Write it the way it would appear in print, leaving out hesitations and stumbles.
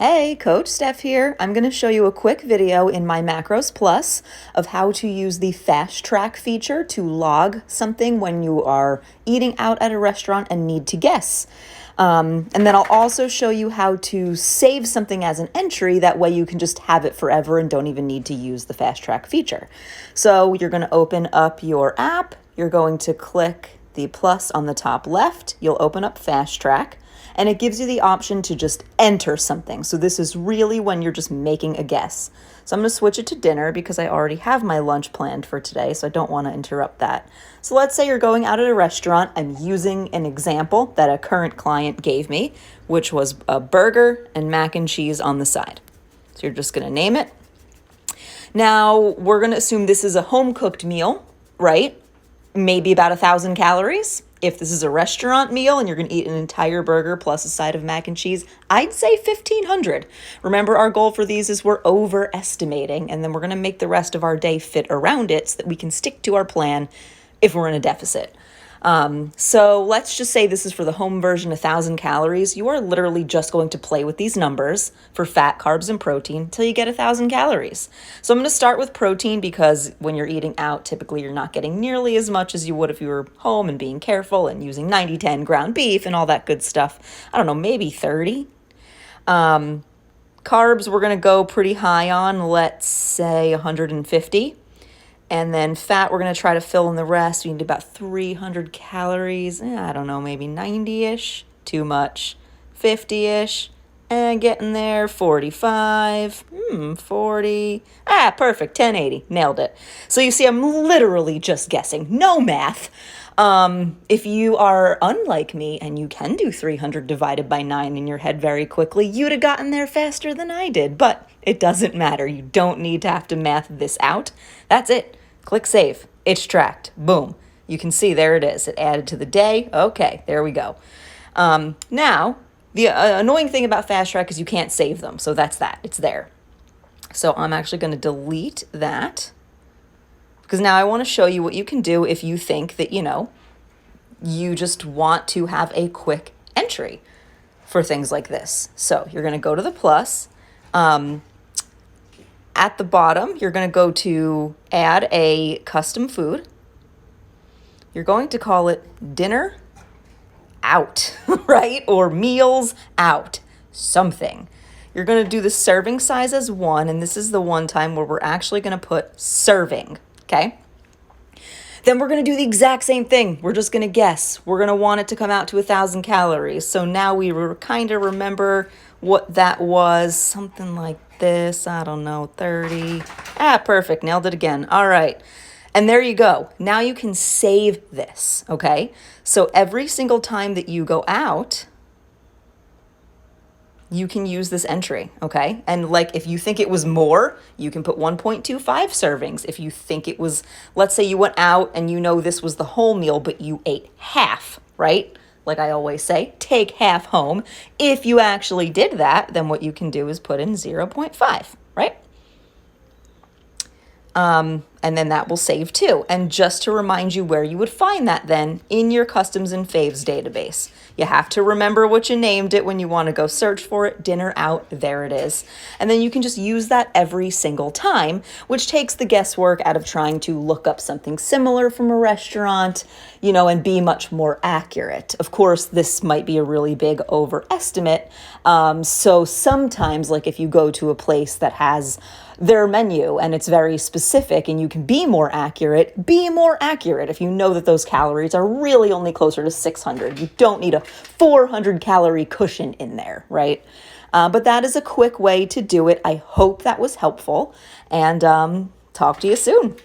Hey, Coach Steph here. I'm going to show you a quick video in my Macros Plus of how to use the Fast Track feature to log something when you are eating out at a restaurant and need to guess. And then I'll also show you how to save something as an entry. That way you can just have it forever and don't even need to use the Fast Track feature. So you're going to open up your app. You're going to click the plus on the top left. You'll open up Fast Track. And it gives you the option to just enter something. So this is really when you're just making a guess. So I'm going to switch it to dinner because I already have my lunch planned for today, so I don't want to interrupt that. So let's say you're going out at a restaurant. I'm using an example that a current client gave me, which was a burger and mac and cheese on the side. So you're just going to name it. Now we're going to assume this is a home-cooked meal, right? Maybe about 1,000 calories. If this is a restaurant meal and you're going to eat an entire burger plus a side of mac and cheese, I'd say 1,500. Remember, our goal for these is we're overestimating, and then we're going to make the rest of our day fit around it so that we can stick to our plan if we're in a deficit. So let's just say this is for the home version, 1,000 calories. You are literally just going to play with these numbers for fat, carbs, and protein until you get 1,000 calories. So I'm going to start with protein because when you're eating out, typically you're not getting nearly as much as you would if you were home and being careful and using 90-10 ground beef and all that good stuff. I don't know, maybe 30. Carbs, we're going to go pretty high on, let's say 150. And then fat, we're going to try to fill in the rest. We need about 300 calories. I don't know, maybe 90-ish. Too much. 50-ish. And getting there, 45. 40. Perfect. 1080. Nailed it. So you see, I'm literally just guessing. No math. If you are unlike me and you can do 300 divided by 9 in your head very quickly, you'd have gotten there faster than I did. But it doesn't matter. You don't need to have to math this out. That's it. Click save. It's tracked. Boom. You can see there it is. It added to the day. Okay, there we go. Now, the annoying thing about Fast Track is you can't save them. So that's that. It's there. So I'm actually going to delete that because now I want to show you what you can do if you think that, you just want to have a quick entry for things like this. So you're going to go to the plus. At the bottom, you're going to go to add a custom food. You're going to call it dinner out, right? Or meals out, something. You're going to do the serving size as 1, and this is the one time where we're actually going to put serving, okay? Then we're going to do the exact same thing. We're just going to guess. We're going to want it to come out to 1,000 calories. So now we kind of remember what that was, something like this, I don't know, 30. Perfect, nailed it again. All right, and there you go. Now you can save this, okay? So every single time that you go out, you can use this entry, okay? And like if you think it was more, you can put 1.25 servings. If you think it was, let's say you went out and this was the whole meal, but you ate half, right? Like I always say, take half home. If you actually did that, then what you can do is put in 0.5, right? And then that will save too. And just to remind you where you would find that then in your customs and faves database. You have to remember what you named it when you want to go search for it. Dinner out, there it is. And then you can just use that every single time, which takes the guesswork out of trying to look up something similar from a restaurant, and be much more accurate. Of course, this might be a really big overestimate. So sometimes, like if you go to a place that has their menu and it's very specific and you can be more accurate, be more accurate. If you know that those calories are really only closer to 600, you don't need a 400 calorie cushion in there, right? But that is a quick way to do it. I hope that was helpful, and talk to you soon.